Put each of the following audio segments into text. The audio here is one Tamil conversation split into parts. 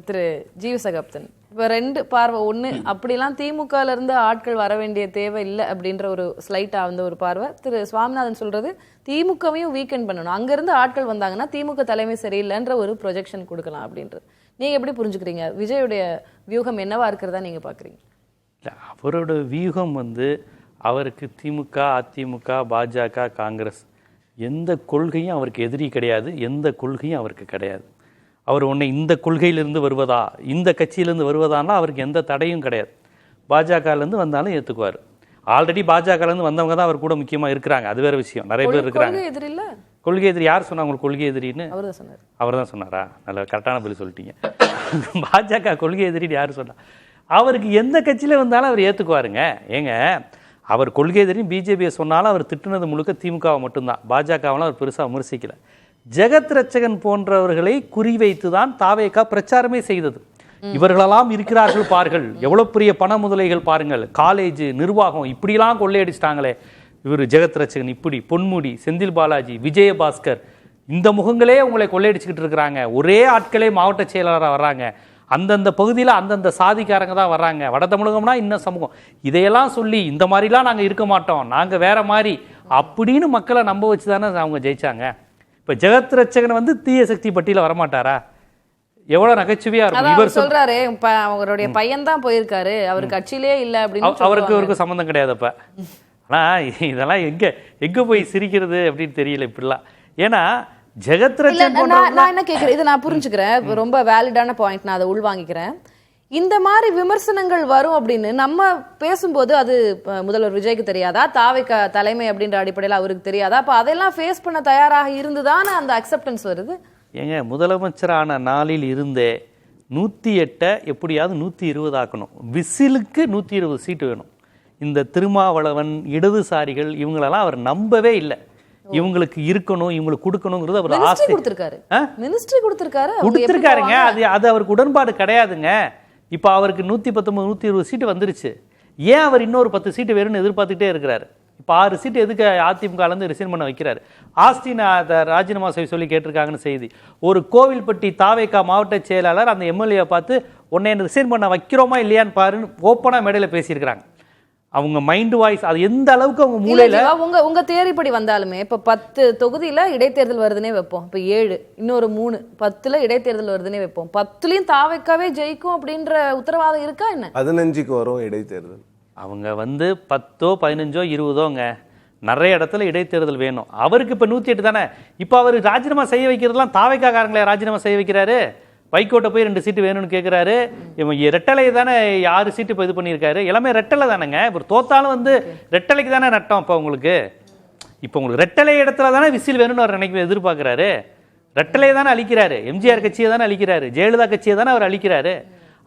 திரு ஜீவ சகாப்தன், இப்போ ரெண்டு பார்வை. ஒன்று, அப்படிலாம் திமுகல இருந்து ஆட்கள் வர வேண்டிய தேவை இல்லை அப்படின்ற ஒரு ஸ்லைட்டாக வந்து ஒரு பார்வை. திரு சுவாமிநாதன் சொல்றது திமுகவையும் வீக்கெண்ட் பண்ணணும், அங்கேருந்து ஆட்கள் வந்தாங்கன்னா திமுக தலைமை சரியில்லைன்ற ஒரு ப்ரொஜெக்ஷன் கொடுக்கலாம் அப்படின்றது. நீங்கள் எப்படி புரிஞ்சுக்கிறீங்க? விஜயுடைய வியூகம் என்னவா இருக்கிறதா நீங்கள் பார்க்குறீங்க? இல்லை, அவரோட வியூகம் வந்து அவருக்கு திமுக, அதிமுக, பாஜக, காங்கிரஸ் எந்த கொள்கையும் அவருக்கு எதிரி கிடையாது, எந்த கொள்கையும் அவருக்கு கிடையாது. அவர் ஒன்று இந்த கொள்கையிலேருந்து வருவதா, இந்த கட்சியிலேருந்து வருவதானா அவருக்கு எந்த தடையும் கிடையாது. பாஜகலேருந்து வந்தாலும் ஏற்றுக்குவார். ஆல்ரெடி பாஜகலேருந்து வந்தவங்க தான் அவர் கூட முக்கியமாக இருக்கிறாங்க, அது வேறு விஷயம். நிறைய பேர் இருக்கிறாங்க. கொள்கை எதிரி யார் சொன்னா உங்களுக்கு கொள்கை எதிரின்னு? அவர் தான் சொன்னாரா? நல்ல கரெக்டான பதில் சொல்லிட்டீங்க. பாஜக கொள்கை எதிரின்னு யார் சொன்னா? அவருக்கு எந்த கட்சியில் வந்தாலும் அவர் ஏற்றுக்குவாருங்க. ஏங்க, அவர் கொள்கை எதிரின்னு பிஜேபியை சொன்னாலும் அவர் திட்டுனது முழுக்க திமுகவை மட்டும்தான், பாஜகவெல்லாம் அவர் பெருசாக விமர்சிக்கல. ஜெகத் ரட்சகன் போன்றவர்களை குறிவைத்து தான் தாவேகா பிரச்சாரமே செய்தது. இவர்களெல்லாம் இருக்கிறார்கள் பாருங்கள், எவ்வளோ பெரிய பண முதலைகள் பாருங்கள், காலேஜ் நிர்வாகம் இப்படிலாம் கொள்ளையடிச்சிட்டாங்களே, இவர் ஜெகத் ரட்சகன் இப்படி, பொன்முடி, செந்தில் பாலாஜி, விஜயபாஸ்கர், இந்த முகங்களே உங்களை கொள்ளையடிச்சுக்கிட்டு இருக்கிறாங்க. ஒரே ஆட்களே மாவட்ட செயலாளராக வர்றாங்க, அந்தந்த பகுதியில் அந்தந்த சாதிக்காரங்க தான் வர்றாங்க, வட தமிழகம்னா இன்னும் சமூகம், இதையெல்லாம் சொல்லி இந்த மாதிரிலாம் நாங்கள் இருக்க மாட்டோம், நாங்கள் வேற மாதிரி அப்படின்னு மக்களை நம்ப வச்சு தானே அவங்க ஜெயிச்சாங்க. இப்போ ஜெகத் ரட்சகன் வந்து தீய சக்தி பட்டியலில் வரமாட்டாரா? எவ்வளவு நகைச்சுவையா இருக்கும். இவர் சொல்றாரு அவருடைய பையன் தான் போயிருக்காரு, அவர் கட்சியிலே இல்லை அப்படின்னு. அவருக்கு சம்மந்தம் கிடையாது. அப்ப ஆனா இதெல்லாம் எங்க போய் சிரிக்கிறது அப்படின்னு தெரியல இப்படிலாம். ஏன்னா ஜெகத் ரட்சகன் நான் என்ன கேட்கிறேன், இதை நான் புரிஞ்சுக்கிறேன், ரொம்ப வேலிடான பாயிண்ட், நான் அதை உள்வாங்கிக்கிறேன். இந்த மாதிரி விமர்சனங்கள் வரும் அப்படின்னு நம்ம பேசும்போது அது முதல்வர் விஜய்க்கு தெரியாதா, தாவேகா தலைமை அப்படின்ற அடிப்படையில் அவருக்கு தெரியாதா? அப்ப அதெல்லாம் ஃபேஸ் பண்ண தயாராக இருந்துதானே அந்த அக்செப்டன்ஸ் வருது. ஏங்க, முதலமைச்சரான நாளில் இருந்தே 108 எப்படியாவது 120 ஆக்கணும், விசிலுக்கு 120 சீட்டு வேணும். இந்த திருமாவளவன், இடதுசாரிகள் இவங்களெல்லாம் அவர் நம்பவே இல்லை. இவங்களுக்கு இருக்கணும், இவங்களுக்கு கொடுக்கணுங்கிறது அவர் ஆசை. கொடுத்துருக்காருங்க, அது அவருக்கு உடன்பாடு கிடையாதுங்க. இப்போ அவருக்கு 119 120 சீட்டு வந்துருச்சு. ஏன் அவர் இன்னொரு 10 சீட்டு வேணும்னு எதிர்பார்த்துக்கிட்டே இருக்கிறாரு? இப்போ 6 சீட்டு எதுக்கு அதிமுகலேருந்து ரிசைன் பண்ண வைக்கிறாரு? ஆஸ்டின் அதை ராஜினாமா சொல்லி கேட்டிருக்காங்கன்னு செய்தி. ஒரு கோவில்பட்டி தாவேகா மாவட்ட செயலாளர் அந்த எம்எல்ஏ பார்த்து உன்னை ரிசைன் பண்ண வைக்கிறோமா இல்லையான்னு பாருன்னு ஓப்பனாக மேடையில் பேசியிருக்கிறாங்க. அவங்க மைண்ட் வாய்ஸ் அது எந்த அளவுக்கு அவங்க மூளையில உங்க தேரிப்படி வந்தாலுமே இப்ப 10 தொகுதியில இடைத்தேர்தல் வருதுன்னே வைப்போம், இப்ப 7 இன்னொரு 3 10ல இடைத்தேர்தல் வருதுன்னே வைப்போம், 10லயும் தாவேக்காவே ஜெயிக்கும் அப்படின்ற உத்தரவாதம் இருக்கா என்ன? 15க்கு வரும் இடைத்தேர்தல். அவங்க வந்து 10 15 20ங்க நிறைய இடத்துல இடைத்தேர்தல் வேணும். அவருக்கு இப்ப 108 தானே. இப்ப அவர் ராஜினாமா செய்ய வைக்கிறதுலாம் தாவேக்கா காரங்களே ராஜினாமா செய்ய வைக்கிறாரு. வைகோட்டை போய் 2 சீட்டு வேணும்னு கேட்குறாரு. இவன் ரெட்டலை தானே 6 சீட்டு இப்போ இது பண்ணியிருக்காரு. எல்லாமே ரெட்டலை தானேங்க. இப்போ தோத்தாலும் வந்து ரெட்டலைக்கு தானே நட்டம். இப்போ உங்களுக்கு ரெட்டலை இடத்துல தானே விசில் வேணும்னு அவர் நினைக்க எதிர்பார்க்குறாரு. ரெட்டலையை தானே அழிக்கிறாரு, எம்ஜிஆர் கட்சியை தானே அழிக்கிறாரு, ஜெயலலிதா கட்சியை தானே அவர் அழிக்கிறாரு.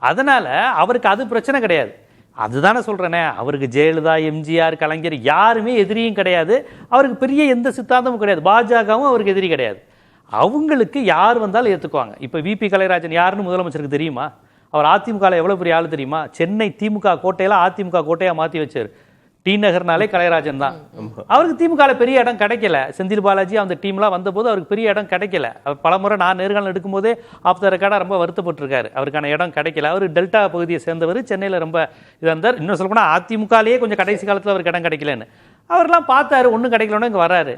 அதனால் அவருக்கு அது பிரச்சனை கிடையாது. அதுதானே சொல்கிறேனே, அவருக்கு ஜெயலலிதா, எம்ஜிஆர், கலைஞர் யாருமே எதிரியும் கிடையாது. அவருக்கு பெரிய எந்த சித்தாந்தமும் கிடையாது. பாஜகவும் அவருக்கு எதிரி கிடையாது. அவங்களுக்கு யார் வந்தாலும் ஏற்றுக்குவாங்க. இப்போ விபி கலைராஜன் யாருன்னு முதலமைச்சருக்கு தெரியுமா? அவர் அதிமுகவில் எவ்வளோ பெரிய ஆள் தெரியுமா? சென்னை திமுக கோட்டையில் அதிமுக கோட்டையாக மாற்றி வச்சார். டி நகர்னாலே கலைராஜன் தான். அவருக்கு திமுகவில் பெரிய இடம் கிடைக்கல. செந்தில் பாலாஜி அந்த டீம்லாம் வந்தபோது அவருக்கு பெரிய இடம் கிடைக்கல. அவர் பலமுறை நான் நேர்காணல் எடுக்கும்போதே ஆஃப் த ரெக்கார்டாக ரொம்ப வருத்தப்பட்டிருக்காரு. அவருக்கான இடம் கிடைக்கல. அவர் டெல்டா பகுதியை சேர்ந்தவர், சென்னையில் ரொம்ப இதாக இருந்தார். இன்னும் சொல்ல போனால் அதிமுகலேயே கொஞ்சம் கடைசி காலத்தில் அவருக்கு இடம் கிடைக்கலன்னு அவர்லாம் பார்த்தாரு. ஒன்றும் கிடைக்கலன்னு இங்கே வர்றாரு.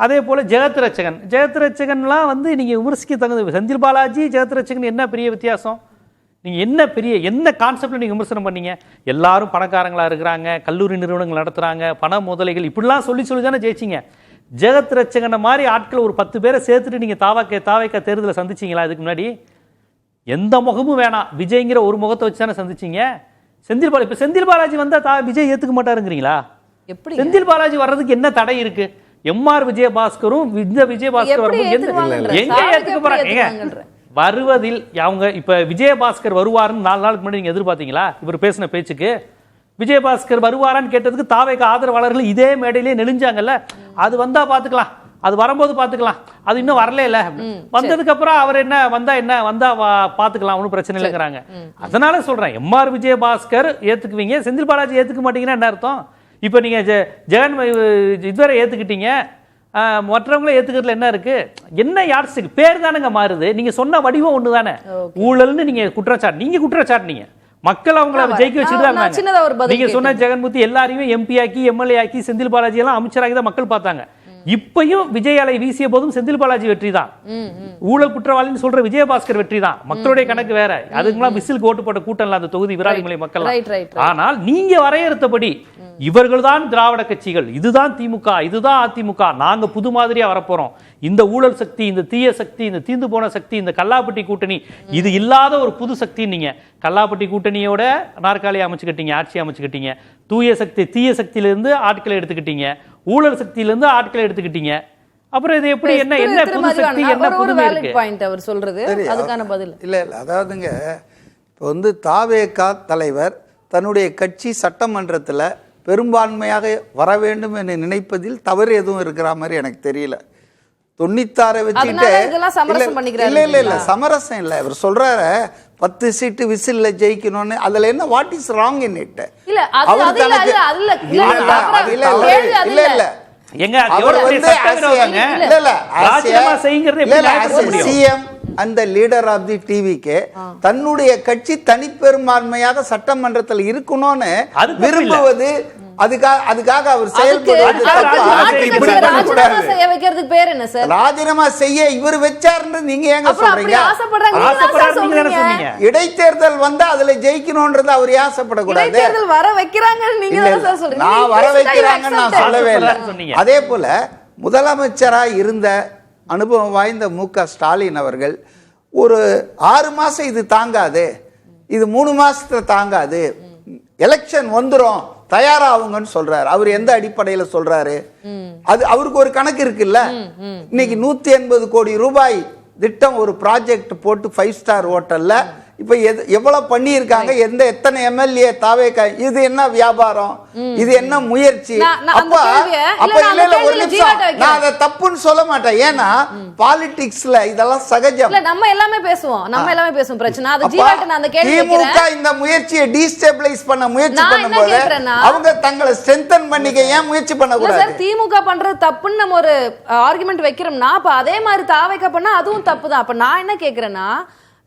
அதே போல் ஜெகத் ரட்சகன்லாம் வந்து நீங்கள் விமர்சிக்க தகுந்த. செந்தில் பாலாஜி ஜெகத் ரட்சகன் என்ன பெரிய வித்தியாசம்? நீங்கள் என்ன கான்செப்டில் நீங்கள் விமர்சனம் பண்ணீங்க? எல்லாரும் பணக்காரங்களாக இருக்கிறாங்க, கல்லூரி நிறுவனங்கள் நடத்துகிறாங்க, பண முதலைகள் இப்படிலாம் சொல்லி தானே ஜெயிச்சிங்க. ஜெகத் ரட்சகனை மாதிரி ஆட்கள் ஒரு 10 பேரை சேர்த்துட்டு நீங்கள் தாவேக்கா தேர்தலில் சந்திச்சிங்களா? இதுக்கு முன்னாடி எந்த முகமும் வேணாம், விஜய்ங்கிற ஒரு முகத்தை வச்சு தானே சந்திச்சிங்க. இப்போ செந்தில் பாலாஜி வந்தால் விஜய் ஏற்றுக்க மாட்டாருங்கிறீங்களா? எப்படி செந்தில் பாலாஜி வர்றதுக்கு என்ன தடை இருக்கு? எம்ஆர் விஜயபாஸ்கரும் விஜயபாஸ்கர் எங்க ஏத்துக்க போறாங்க? வருவதில் அவங்க இப்ப விஜயபாஸ்கர் வருவாருன்னு 4 நாளுக்கு முன்னாடி நீங்க எதிர்பார்த்தீங்களா? இவர் பேசின பேச்சுக்கு விஜயபாஸ்கர் வருவாரான்னு கேட்டதுக்கு தாவேக்கா ஆதரவாளர்கள் இதே மேடையிலே நெளிஞ்சாங்கல்ல. அது வந்தா பாத்துக்கலாம், அது வரும்போது பாத்துக்கலாம், அது இன்னும் வரல இல்ல. வந்ததுக்கு அப்புறம் அவர் என்ன வந்தா பாத்துக்கலாம், ஒன்றும் பிரச்சனை இல்லைங்கிறாங்க. அதனால சொல்றேன், எம்ஆர் விஜயபாஸ்கர் ஏத்துக்குவீங்க, செந்தில் பாலாஜி ஏத்துக்க மாட்டீங்கன்னா என்ன அர்த்தம்? இப்போ நீங்கள் ஜெகன் இதுவரை ஏற்றுக்கிட்டீங்க, மற்றவங்கள ஏத்துக்கிறதுல என்ன இருக்கு? என்ன யார்ஸ்டிக்? பேர் தானங்க மாறுது. நீங்க சொன்ன வடிவம் ஒண்ணு தானே. ஊழல்னு நீங்க குற்றச்சாட்டுனீங்க. மக்கள் அவங்கள ஜெயிக்க வச்சுட்டு நீங்க சொன்ன ஜெகன்மூர்த்தி எல்லாரையும் எம்பி ஆக்கி, எம்எல்ஏ ஆக்கி, செந்தில் பாலாஜி எல்லாம் அமைச்சராகி தான் மக்கள் பார்த்தாங்க. இப்பயும் விஜய் அலை வீசிய போதும் செந்தில் பாலாஜி வெற்றி தான். ஊழல் குற்றவாளின்னு சொல்ற விஜயபாஸ்கர் வெற்றி தான். மக்களுடைய கணக்கு வேற. அதுக்கெல்லாம் விசில் ஓட்டு போட்ட கூட்டம் அந்த தொகுதி விராலிமலை மக்கள். ஆனால் நீங்க வரையறுத்தபடி இவர்கள் தான் திராவிட கட்சிகள், இதுதான் திமுக, இதுதான் அதிமுக, நாங்க புது மாதிரியா வரப்போறோம், இந்த ஊழல் சக்தி, இந்த தீய சக்தி, இந்த தீந்து போன சக்தி, இந்த கல்லாப்பட்டி கூட்டணி, இது இல்லாத ஒரு புது சக்தி. நீங்க கல்லாப்பட்டி கூட்டணியோட நாற்காலி அமைச்சுக்கிட்டீங்க, ஆட்சி அமைச்சுக்கிட்டீங்க. தூய சக்தி, தீய சக்தியிலிருந்து ஆட்களை எடுத்துக்கிட்டீங்க, ஊழல் சக்தியிலிருந்து ஆட்களை எடுத்துக்கிட்டீங்க. அப்புறம் இது எப்படி என்ன புது சக்தி, என்ன புதுமை இருக்கு? அவர் சொல்றது அதுக்கான பதில் இல்ல. அதாவதுங்க, இப்போ வந்து தாவேகா தலைவர் தன்னுடைய கட்சி சட்டமன்றத்தில் பெரும்பான்மையாக வர வேண்டும் என்று நினைப்பதில் தவறு எதுவும் இருக்கிற மாதிரி எனக்கு தெரியல. 96 வச்சுட்டு இல்ல சமரசம் இல்ல. இவர் சொல்றாரு 10 சீட்டு விசில்ல ஜெயிக்கணும்னு. அதுல என்ன what is wrong in it? இல்ல சிஎம் அந்த லீடர் ஆஃப் தி டிவிக்கு தன்னுடைய கட்சி தனிப்பெரும்பான்மையாக சட்டமன்றத்தில் இருக்கணும்னு விரும்புவது, அதுக்காக அவர் செயல்படுவது ராஜினாமா செய்ய இவர் வச்சாருன்னு நீங்க ஏங்க சொல்றீங்க? இடைத்தேர்தல் வந்து அதுல ஜெயிக்கணும்ன்றது அவர் ஆசைப்படக்கூடாது. நான் வர வைக்கிறாங்கன்னு நான் சொல்லவே இல்லை. அதே போல முதலமைச்சராக இருந்த அனுபவம் வாய்ந்த மு.க. ஸ்டாலின் அவர்கள் ஒரு 6 மாசம் இது தாங்காது, இது 3 மாசத்துல தாங்காது, எலெக்ஷன் வந்துரும் தயாராகுங்கன்னு சொல்றாரு. அவர் எந்த அடிப்படையில சொல்றாரு? அது அவருக்கு ஒரு கணக்கு இருக்குல்ல. இன்னைக்கு 180 கோடி ரூபாய் திட்டம் ஒரு ப்ராஜெக்ட் போட்டு 5 ஸ்டார் ஹோட்டல்ல இப்ப எவ்வளவு பண்ணி இருக்காங்க, எத்தனை எம்எல்ஏ தாவேக்கா, இது என்ன வியாபாரம், இது என்ன முயற்சி? அப்ப இல்ல ஒரு நிமிஷம், நான் அதை தப்புன்னு சொல்ல மாட்டேன். ஏன்னா பாலிடிக்ஸ்ல இதெல்லாம் சகஜம். நம்ம எல்லாமே பேசுவோம் பிரச்சனை. அது ஜீவாட்ட நான் அந்த கேள்வி கேக்குறேன். திமுக இந்த முயற்சியை டீஸ்டேபிளைஸ் பண்ண முயற்சி பண்ணும்போது அவங்க தங்களை ஸ்ட்ரெங்தன் பண்ணிக்க ஏன் முயற்சி பண்ண கூடாது? திமுக பண்றது தப்புன்னு நம்ம ஒரு ஆர்குமெண்ட் வைக்கிறோம்னா அப்ப அதே மாதிரி தாவேக்கா பண்ணா அதுவும் தப்புதான். அப்ப நான் என்ன கேக்குறேன்னா,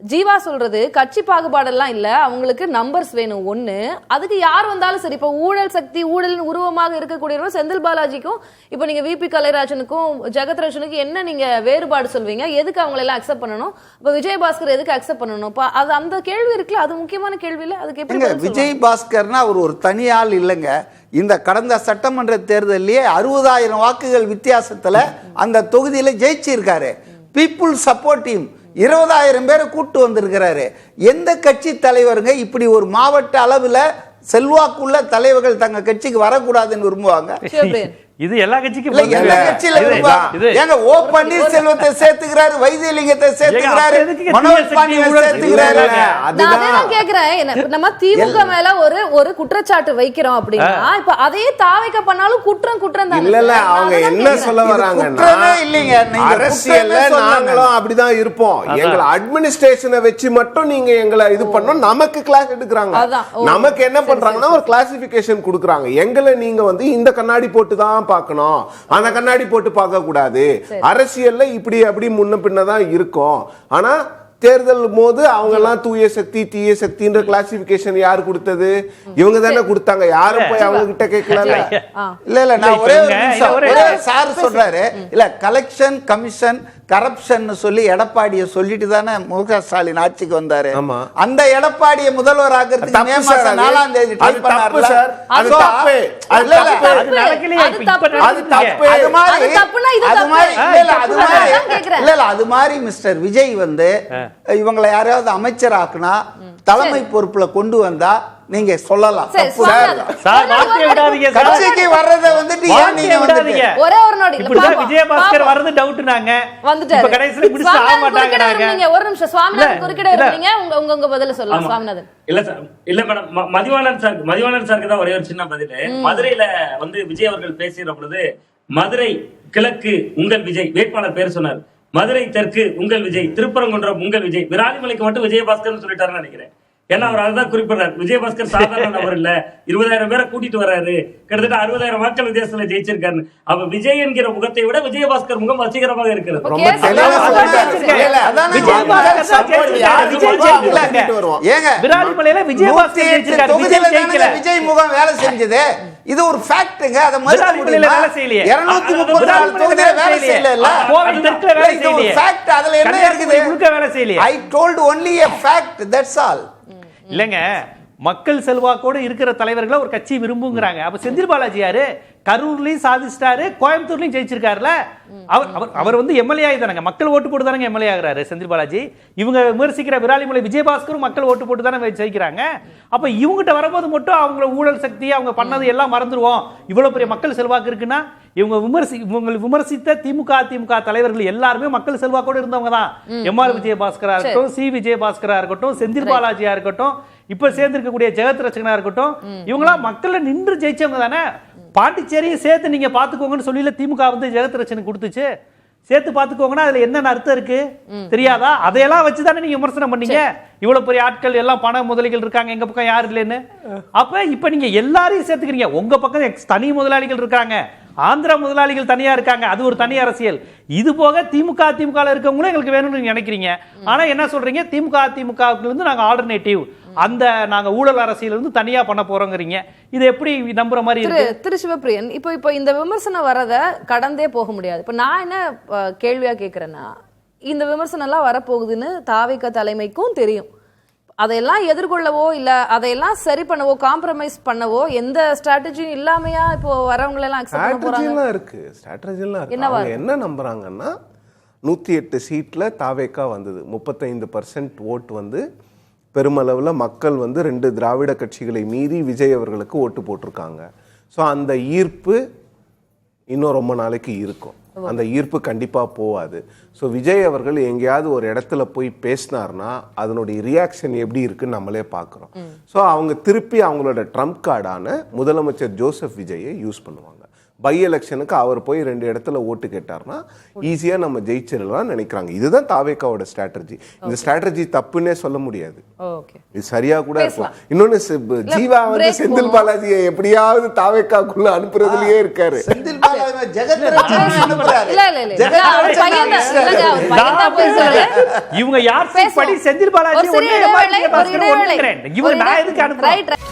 ஜீவா சொல்றது கட்சி பாகுபாடெல்லாம் இல்ல, அவங்களுக்கு நம்பர்ஸ் வேணும் ஒண்ணு. அதுக்கு யார் வந்தாலும் சரி. இப்ப ஊழல் சக்தி, ஊழலின் உருவமாக இருக்கக்கூடியவங்க செந்தில் பாலாஜிக்கும் இப்ப நீங்க விபி கலைராஜனுக்கும் ஜெகத்ரட்சனுக்கும் என்ன நீங்க வேறுபாடு சொல்வீங்க? எதுக்கு அவங்களை எல்லாம் அக்செப்ட் பண்ணணும்? இப்ப விஜயபாஸ்கர் எதுக்கு அக்செப்ட் பண்ணணும்? அது அந்த கேள்வி இருக்குல்ல, அது முக்கியமான கேள்வி இல்ல. அதுக்கு எப்படி விஜயபாஸ்கர்னா அவர் ஒரு தனி ஆள் இல்லைங்க. இந்த கடந்த சட்டமன்ற தேர்தலிலேயே 60,000 வாக்குகள் வித்தியாசத்துல அந்த தொகுதியில ஜெயிச்சிருக்காரு. People support him. 20,000 பேரை கூட்டு வந்திருக்கிறாரு. எந்த கட்சி தலைவருங்க இப்படி ஒரு மாவட்ட அளவுல செல்வாக்குள்ள தலைவர்கள் தங்க கட்சிக்கு வரக்கூடாதுன்னு விரும்புவாங்க? இது எல்லா கட்சிக்கும் ஏங்க ஓ பன்னீர்செல்வத்தை சேர்த்துக்கிறாரு, வைத்தியலிங்கத்தை சேர்த்துக்கிறாரு, மனோஜ் பாண்டியனை சேர்த்துக்கிறாரு. அதுதான் கேக்குறேன். நம்ம திமுக மேல ஒரு குற்றச்சாட்டு வைக்கிறோம் அப்படின்னா இப்ப அதே தாவைக்க பண்ணாலும் குற்றம் தான். இல்ல அவங்க என்ன சொல்ல வராங்கன்னா, இல்லைங்க அரசியல்ல நாங்களும் அப்படிதான் இருப்போம், எங்களை அட்மினிஸ்ட்ரேஷனை வச்சு மட்டும் நீங்க எங்களை இது பண்ணோம், நமக்கு கிளாஸ் எடுக்கிறாங்க. நமக்கு என்ன பண்றாங்கன்னா ஒரு கிளாசிபிகேஷன் கொடுக்குறாங்க. எங்களை நீங்க வந்து இந்த கண்ணாடி போட்டு தான் பார்க்கணும், அந்த கண்ணாடி போட்டு பார்க்க கூடாது. அரசியல்ல இப்படி அப்படி முன்ன பின்னதான் இருக்கும். ஆனா தேர்தல் போது அவங்க எல்லாம் தூய சக்தி தீய சக்தின்ற கிளாசிபிகேஷன் யாரு கொடுத்தது? இவங்க தானே கொடுத்தாங்க. யாரும் போய் அவங்க கிட்ட கேட்கல. இல்ல நான் ஒரே சார் சொல்றாரு இல்ல, கலெக்ஷன் கமிஷன் கரப்ஷன் சொல்லி எடப்பாடியை சொல்லிட்டு தானே மு.க. ஸ்டாலின் ஆட்சிக்கு வந்தாரு. அந்த எடப்பாடியை முதல்வர் ஆகிறதுக்கு மே மாசம் 4ஆம் தேதி ட்ரை பண்ணாரு. அது மாதிரி மிஸ்டர் விஜய் வந்து இவங்களை யாராவது அமைச்சர் ஆக்குனா தலைமை பொறுப்புல கொண்டு வந்தா நீங்க சொல்லலாம். கட்சிக்கு வர்றத வந்துட்டு ஒரே ஒரு நோடி விஜயபாஸ்கர் வரது டவுட்னாங்க, இப்ப கடைசில முடிச்சு ஆக மாட்டாங்கறாங்க. நீங்க ஒரு நிமிஷம் சுவாமிநாதன் குறுக்கிட இருந்தீங்க, உங்க பதில சொல்லலாம் சுவாமிநாதன். இல்ல சார், இல்ல மேடம், மதிவாணன் சாருக்கு தான் ஒரே ஒரு சின்ன பதில். மதுரையில வந்து விஜய் அவர்கள் பேசுகிற பொழுது மதுரை கிழக்கு உங்கள் விஜய் வேட்பாளர் பேர் சொன்னார், மதுரை தெற்கு உங்கள் விஜய், திருப்பரங்குன்றம் உங்கள் விஜய், விராலிமலைக்கு மட்டும் விஜயபாஸ்கர் சொல்லிட்டாருன்னு நினைக்கிறேன். ஏன்னா அவர் அதுதான் குறிப்பிடுறாரு. விஜயபாஸ்கர் சாதாரண நபர் இல்ல, 20,000 பேரை கூட்டிட்டு வர்றாரு, கிட்டத்தட்ட 60,000 வாக்கள் வித்தியாசத்துல ஜெயிச்சிருக்காரு. அப்ப விஜய் என்கிற முகத்தை விட விஜயபாஸ்கர் முகம் வசீகரமாக இருக்கிறது. ரொம்ப தெளிவா சொல்லிட்டாரு. அதான் விராலிமலையில விஜயபாஸ்கர் ஜெயிச்சிருக்காரு, விஜய் ஜெயிக்கல. விஜய் முகம் வேலை செஞ்சது. இது ஒரு ஃபேக்ட்ங்க. அத விராலிமலையில வேலை செய்யலையே. 234 தொகுதியில வேலை செய்யல. கோவை தெற்குல வேலை செய்யலையே. ஃபேக்ட் அதுல என்ன இருக்குது? முழுக்க வேலை செய்யலையே. I told only a fact, that's all. இல்லங்க, மக்கள் செல்வாக்கோடு இருக்கிற தலைவர்களை ஒரு கட்சி விரும்புங்கிறாங்க. அப்ப செந்தில் பாலாஜி யாரு? கரூர்லயும் சாதிச்சிட்டாரு, கோயம்புத்தூர்லயும் ஜெயிச்சிருக்காருல. அவர் வந்து எம்எல்ஏ ஆகிதானங்க, மக்கள் ஓட்டு போட்டு தானங்க எம்எல்ஏ ஆகிறாரு செந்தில் பாலாஜி. இவங்க விமர்சிக்கிற விராலிமலை விஜயபாஸ்கரும் மக்கள் ஓட்டு போட்டு தானே ஜெயிக்கிறாங்க. அப்ப இவங்ககிட்ட வரும்போது மட்டும் அவங்கள ஊழல் சக்தி அவங்க பண்ணது எல்லாம் மறந்துடுவோம். இவ்வளவு பெரிய மக்கள் செல்வாக்கு இருக்குன்னா இவங்க விமர்சித்த திமுக அதிமுக தலைவர்கள் எல்லாருமே மக்கள் செல்வாக்கோடு இருந்தவங்க தான். எம்ஆர் விஜயபாஸ்கரா இருக்கட்டும், சி விஜயபாஸ்கரா இருக்கட்டும், செந்தில் பாலாஜியா இருக்கட்டும், இப்ப சேர்ந்திருக்கக்கூடிய ஜெகத் ரட்சகனா இருக்கட்டும், இவங்களாம் மக்கள்ல நின்று ஜெயிச்சவங்க தானே. பாண்டிச்சேரியும் சேர்த்து நீங்க பாத்துக்கோங்கன்னு சொல்லி திமுக வந்து ஜெகத் ரட்சனுக்கு கொடுத்துச்சு. சேர்த்து பாத்துக்கோங்கன்னா அதுல என்னென்ன அர்த்தம் இருக்கு தெரியாதா? அதையெல்லாம் வச்சுதானே நீங்க விமர்சனம் பண்ணீங்க. இவ்வளவு பெரிய ஆட்கள் எல்லாம் பண முதலிகள் இருக்காங்க, எங்க பக்கம் யாரு இல்லைன்னு. அப்ப இப்ப நீங்க எல்லாரையும் சேர்த்துக்கிறீங்க. உங்க பக்கம் தனி முதலாளிகள் இருக்காங்க, ஆந்திரா முதலாளிகள் தனியா இருக்காங்க, அது ஒரு தனி அரசியல். இது போக திமுக அதிமுக இருக்கவங்களும் எங்களுக்கு வேணும்னு நினைக்கிறீங்க. ஆனா என்ன சொல்றீங்க? திமுக அதிமுக இருந்து நாங்க ஆல்டர்னேட்டிவ், அந்த நாங்க ஊழல் அரசியல் இருந்து தனியா பண்ண போறோங்கிறீங்க. இது எப்படி நம்புற மாதிரி இருக்கு? திரு சிவப்பிரியன், இப்போ இந்த விமர்சனம் வரத கடந்தே போக முடியாது. இப்ப நான் என்ன கேள்வியா கேக்குறேன்னா, இந்த விமர்சனம் எல்லாம் வரப்போகுதுன்னு தாவேக தலைமைக்கும் தெரியும். அதையெல்லாம் எதிர்கொள்ளவோ இல்ல அதையெல்லாம் சரி பண்ணவோ காம்ப்ரமைஸ் பண்ணவோ எந்த ஸ்ட்ராட்டஜியும் இல்லாமையா இப்போ வரவங்க எல்லாம் அக்செப்ட் பண்ண போறாங்க? இருக்கு, ஸ்ட்ராட்டஜிலாம் இருக்கு. அவங்க என்ன நம்புறாங்கன்னா 108 சீட்ல தாவேகா வந்தது, 35% ஓட்டு வந்து பெருமளவுல மக்கள் வந்து 2 திராவிட கட்சிகளை மீறி விஜய் அவர்களுக்கு ஓட்டு போட்டிருக்காங்க. ஸோ அந்த ஈர்ப்பு இன்னும் ரொம்ப நாளைக்கு இருக்கும். அந்த ஈர்ப்பு கண்டிப்பா போவாது. ஸோ விஜய் அவர்கள் எங்கேயாவது ஒரு இடத்துல போய் பேசினார்னா அதனுடைய ரியாக்ஷன் எப்படி இருக்குன்னு நம்மளே பார்க்குறோம். ஸோ அவங்க திருப்பி அவங்களோட ட்ரம்ப் கார்டான முதலமைச்சர் ஜோசப் விஜயை யூஸ் பண்ணுவாங்க. பை எலெக்ஷனுக்கு அவர் போய் 2 இடத்துல ஓட்டு கேட்டார்னா ஈஸியா நம்ம ஜெயிச்சிடலாம் நினைக்கிறாங்க. இதுதான் தாவேகாவோட ஸ்ட்ராட்டஜி. இந்த ஸ்ட்ராட்டஜி தப்புன்னே சொல்ல முடியாது, இது சரியா கூட இருக்கும். இன்னொன்னு ஜீவா வந்து செந்தில் பாலாஜியை எப்படியாவது தாவேகாக்குள்ள அனுப்புறதுலயே இருக்காரு. செந்தில் பாலாஜி ஜெகத் ரட்சகன் அனுப்புறாரு. இவங்க யார் படி செந்தில் பாலாஜி ஒண்ணே இவங்க நான் எதுக்கு அனுப்புறேன்?